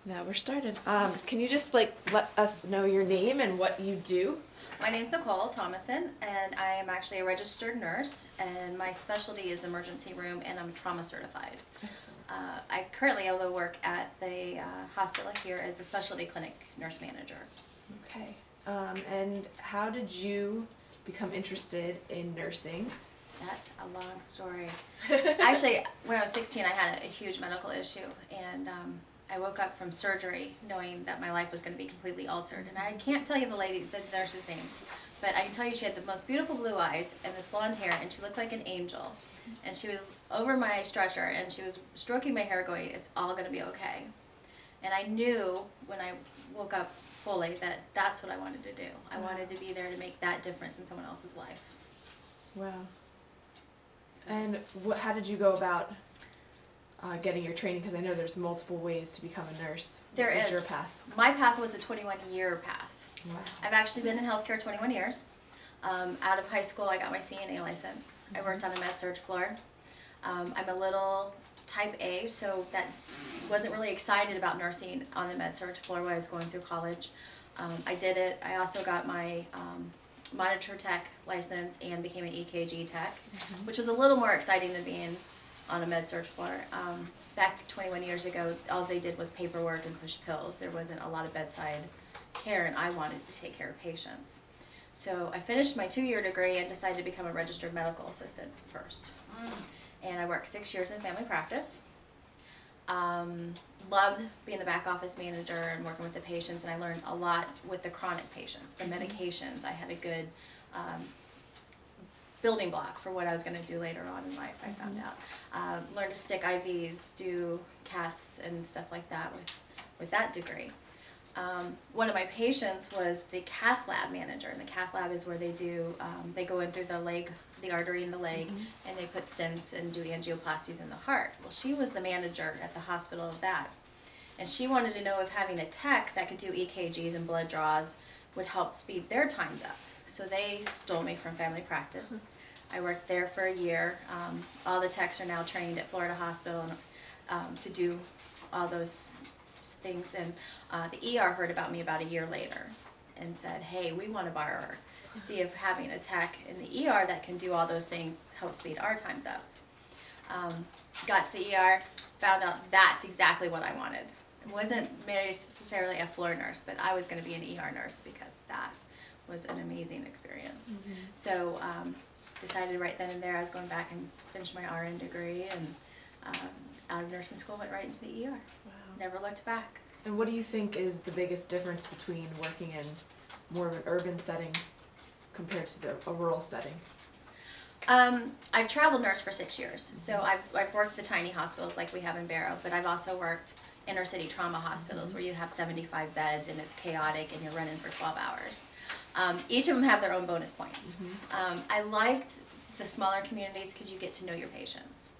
Now we're started. Can you just let us know your name and what you do? My name's Nicole Thomason, and I am actually a registered nurse, and my specialty is emergency room, and I'm trauma certified. Excellent. I currently, although work at the hospital here as the specialty clinic nurse manager. Okay. And how did you become interested in nursing? That's a long story. Actually, when I was 16, I had a huge medical issue, and I woke up from surgery knowing that my life was going to be completely altered. And I can't tell you the nurse's name, but I can tell you she had the most beautiful blue eyes and this blonde hair, and she looked like an angel. And she was over my stretcher, and she was stroking my hair going, "It's all going to be okay." And I knew when I woke up fully that that's what I wanted to do. I wanted to be there to make that difference in someone else's life. Wow. So. And how did you go about getting your training? Because I know there's multiple ways to become a nurse. There What was is. your path? My path was a 21-year path. Wow. I've actually been in healthcare 21 years. Out of high school, I got my CNA license. I worked on a med-surg floor. I'm a little type A, so that wasn't really excited about nursing on the med-surg floor when I was going through college. I did it. I also got my monitor tech license and became an EKG tech, which was a little more exciting than being on a med-surg floor. Back 21 years ago, all they did was paperwork and push pills. There wasn't a lot of bedside care, and I wanted to take care of patients. So I finished my 2-year degree and decided to become a registered medical assistant first. And I worked 6 years in family practice. Loved being the back office manager and working with the patients, and I learned a lot with the chronic patients, the medications. I had a good building block for what I was going to do later on in life, I found out. Learned to stick IVs, do caths and stuff like that with that degree. One of my patients was the cath lab manager, and the cath lab is where they do, they go in through the leg, the artery in the leg, and they put stents and do angioplasties in the heart. Well, she was the manager at the hospital of that, and she wanted to know if having a tech that could do EKGs and blood draws would help speed their times up. So they stole me from family practice. I worked there for a year. All the techs are now trained at Florida Hospital to do all those things, and the ER heard about me about a year later and said, "Hey, we want to borrow her, see if having a tech in the ER that can do all those things helps speed our times up." Got to the ER, found out that's exactly what I wanted. It wasn't necessarily a floor nurse, but I was going to be an ER nurse because that was an amazing experience. So decided right then and there I was going back and finish my RN degree, and out of nursing school went right into the ER. Wow. Never looked back. And what do you think is the biggest difference between working in more of an urban setting compared to a rural setting? I've traveled nurse for 6 years, so I've worked the tiny hospitals like we have in Barrow, but I've also worked inner city trauma hospitals where you have 75 beds and it's chaotic and you're running for 12 hours. Each of them have their own bonus points. I liked the smaller communities because you get to know your patients.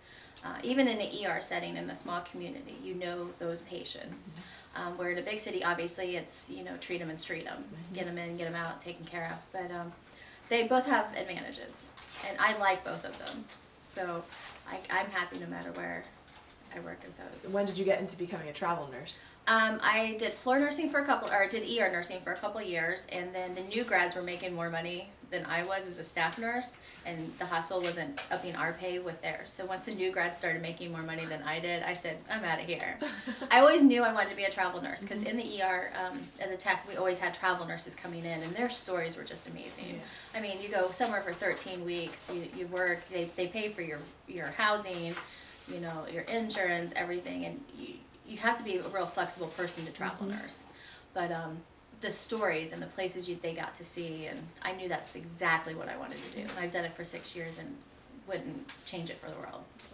Even in an ER setting in a small community, you know those patients. Where in a big city, obviously, it's, treat them and street them. Get them in, get them out, taken care of. But they both have advantages, and I like both of them. So I'm happy no matter where I work in those. When did you get into becoming a travel nurse? I did floor nursing for did ER nursing for a couple of years, and then the new grads were making more money than I was as a staff nurse, and the hospital wasn't upping our pay with theirs. So once the new grads started making more money than I did, I said, I'm out of here. I always knew I wanted to be a travel nurse, because in the ER, as a tech, we always had travel nurses coming in, and their stories were just amazing. Yeah. I mean, you go somewhere for 13 weeks, you work, they pay for your housing, your insurance, everything, and you have to be a real flexible person to travel nurse. But the stories and the places they got to see, and I knew that's exactly what I wanted to do. And I've done it for 6 years and wouldn't change it for the world. That's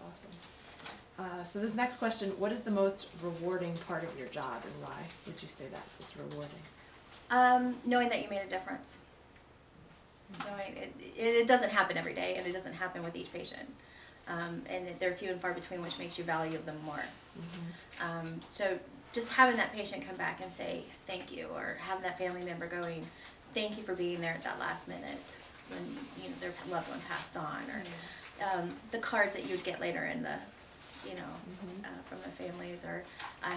awesome. So this next question, what is the most rewarding part of your job, and why would you say that is rewarding? Knowing that you made a difference. Knowing it doesn't happen every day, and it doesn't happen with each patient. And they're few and far between, which makes you value them more. So just having that patient come back and say thank you, or having that family member going, thank you for being there at that last minute when their loved one passed on, or the cards that you would get later in you know, from the families. Or I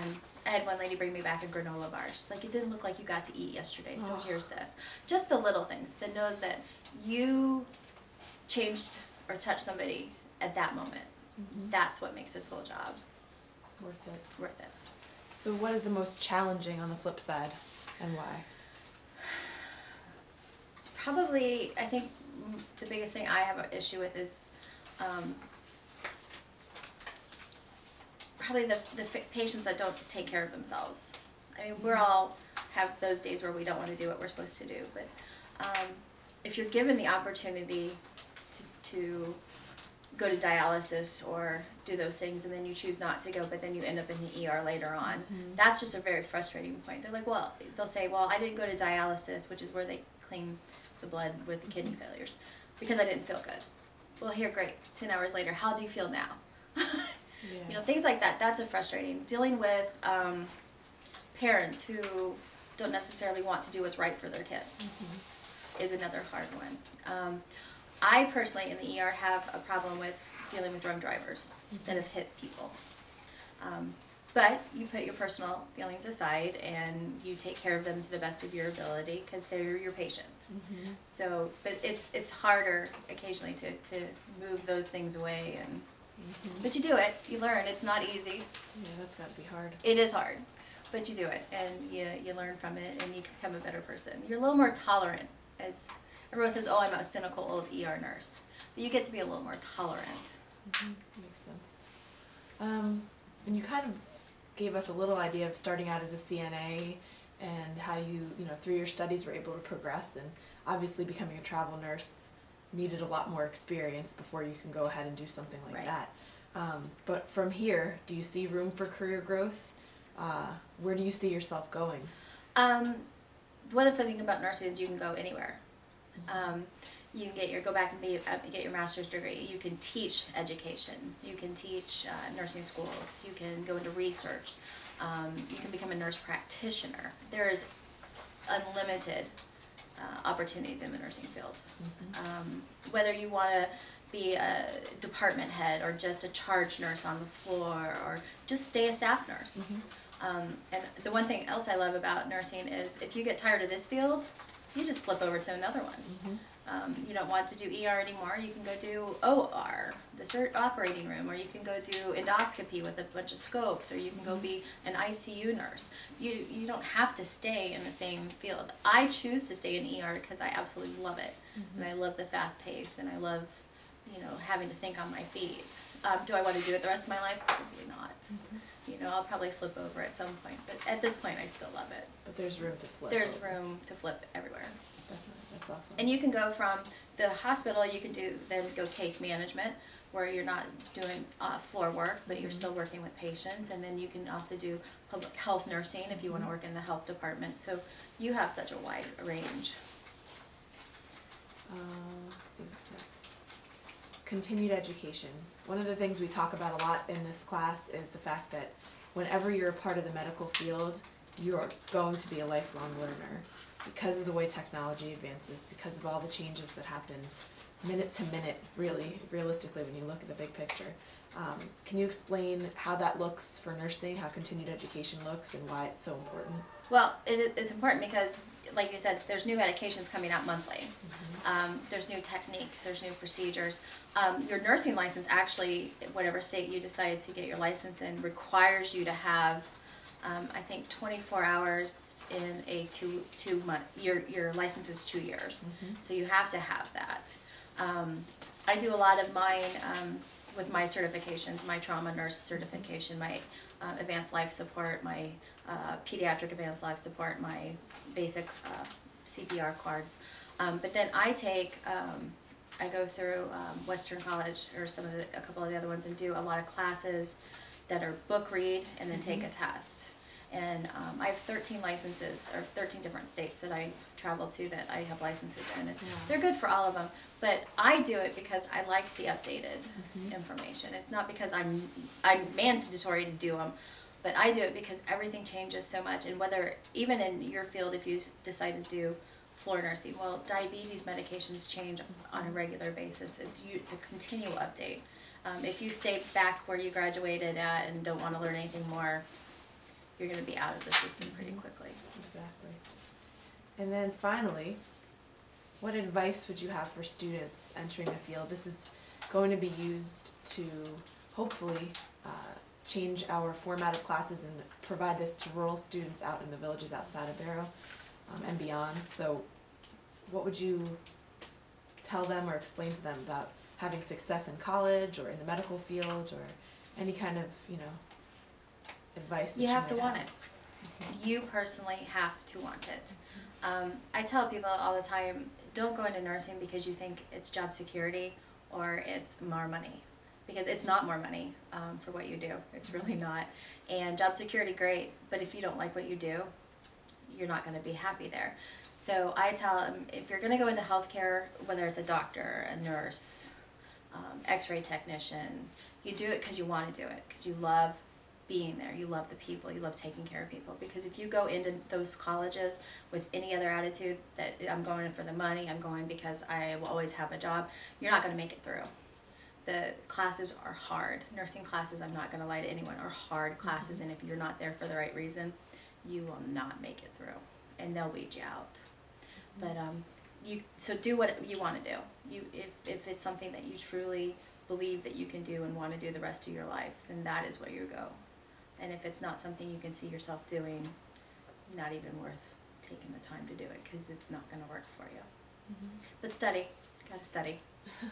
had one lady bring me back a granola bar. She's like, it didn't look like you got to eat yesterday, so here's this. Just the little things that knows that you changed or touched somebody at that moment. That's what makes this whole job worth it. So what is the most challenging on the flip side, and why? Probably, I think the biggest thing I have an issue with is probably the patients that don't take care of themselves. I mean, we're all have those days where we don't want to do what we're supposed to do, but if you're given the opportunity to go to dialysis or do those things, and then you choose not to go, but then you end up in the ER later on, that's just a very frustrating point. They're like, well, they'll say, well, I didn't go to dialysis, which is where they clean the blood with the kidney failures, because I didn't feel good. Well, here, great. 10 hours later, how do you feel now? You know, things like that. That's a frustrating. Dealing with parents who don't necessarily want to do what's right for their kids is another hard one. I personally, in the ER, have a problem with dealing with drunk drivers that have hit people. But you put your personal feelings aside and you take care of them to the best of your ability because they're your patient. So, but it's harder occasionally to move those things away, and but you do it. You learn. It's not easy. Yeah, that's got to be hard. It is hard, but you do it, and you learn from it, and you become a better person. You're a little more tolerant. As everyone says, oh, I'm a cynical old ER nurse, but you get to be a little more tolerant. Makes sense. And you kind of gave us a little idea of starting out as a CNA and how you through your studies were able to progress, and obviously becoming a travel nurse needed a lot more experience before you can go ahead and do something like that. But from here, do you see room for career growth? Where do you see yourself going? One of the things about nursing is you can go anywhere. You can go back and get your master's degree. You can teach education. You can teach nursing schools. You can go into research. You can become a nurse practitioner. There is unlimited opportunities in the nursing field. Whether you want to be a department head or just a charge nurse on the floor or just stay a staff nurse. And the one thing else I love about nursing is if you get tired of this field, you just flip over to another one. You don't want to do ER anymore, you can go do OR, the operating room, or you can go do endoscopy with a bunch of scopes, or you can go be an ICU nurse. You don't have to stay in the same field. I choose to stay in ER because I absolutely love it, and I love the fast pace, and I love having to think on my feet. Do I want to do it the rest of my life? Probably not. I'll probably flip over at some point, but at this point I still love it. But there's room to flip. There's room to flip everywhere. Definitely. That's awesome. And you can go from the hospital, you can go case management, where you're not doing floor work, but you're still working with patients. And then you can also do public health nursing if you want to work in the health department. So you have such a wide range. Let's see what's next. Continued education. One of the things we talk about a lot in this class is the fact that whenever you're a part of the medical field, you are going to be a lifelong learner because of the way technology advances, because of all the changes that happen minute to minute, really, realistically, when you look at the big picture. Can you explain how that looks for nursing, how continued education looks, and why it's so important? Well, it's important because, like you said, there's new medications coming out monthly. There's new techniques, there's new procedures. Your nursing license actually, whatever state you decide to get your license in, requires you to have, I think, 24 hours in a two month. Your license is 2 years, so you have to have that. I do a lot of mine with my certifications, my trauma nurse certification, my advanced life support, my pediatric advanced life support, my basic CPR cards. But then I go through Western College or a couple of the other ones and do a lot of classes that are book read and then take a test. And I have 13 licenses, or 13 different states that I travel to that I have licenses in. And they're good for all of them. But I do it because I like the updated information. It's not because I'm mandatory to do them, but I do it because everything changes so much. And whether, even in your field, if you decide to do floor nursing, well, diabetes medications change on a regular basis. It's a continual update. If you stay back where you graduated at and don't want to learn anything more, you're going to be out of the system pretty quickly. Exactly. And then finally, what advice would you have for students entering the field? This is going to be used to hopefully change our format of classes and provide this to rural students out in the villages outside of Barrow and beyond. So what would you tell them or explain to them about having success in college or in the medical field, or any kind of, advice that You have might to want it. You personally have to want it. I tell people all the time, don't go into nursing because you think it's job security or it's more money. Because it's not more money for what you do. It's really not. And job security, great, but if you don't like what you do, you're not going to be happy there. So I tell them, if you're going to go into healthcare, whether it's a doctor, a nurse, x-ray technician, you do it because you want to do it, because you love being there, you love the people, you love taking care of people. Because if you go into those colleges with any other attitude that I'm going for the money, I'm going because I will always have a job, you're not going to make it through. The classes are hard. Nursing classes, I'm not going to lie to anyone, are hard classes, and if you're not there for the right reason, you will not make it through, and they'll weed you out. But so do what you want to do. If it's something that you truly believe that you can do and want to do the rest of your life, then that is where you go. And if it's not something you can see yourself doing, not even worth taking the time to do it, because it's not going to work for you. But study. Gotta study.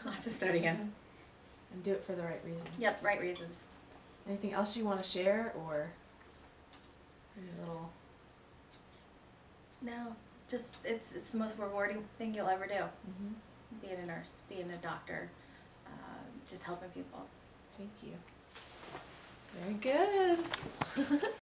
Lots of studying. And do it for the right reasons. Yep, right reasons. Anything else you want to share, or any little? No, just it's the most rewarding thing you'll ever do. Being a nurse, being a doctor, just helping people. Thank you. Very good.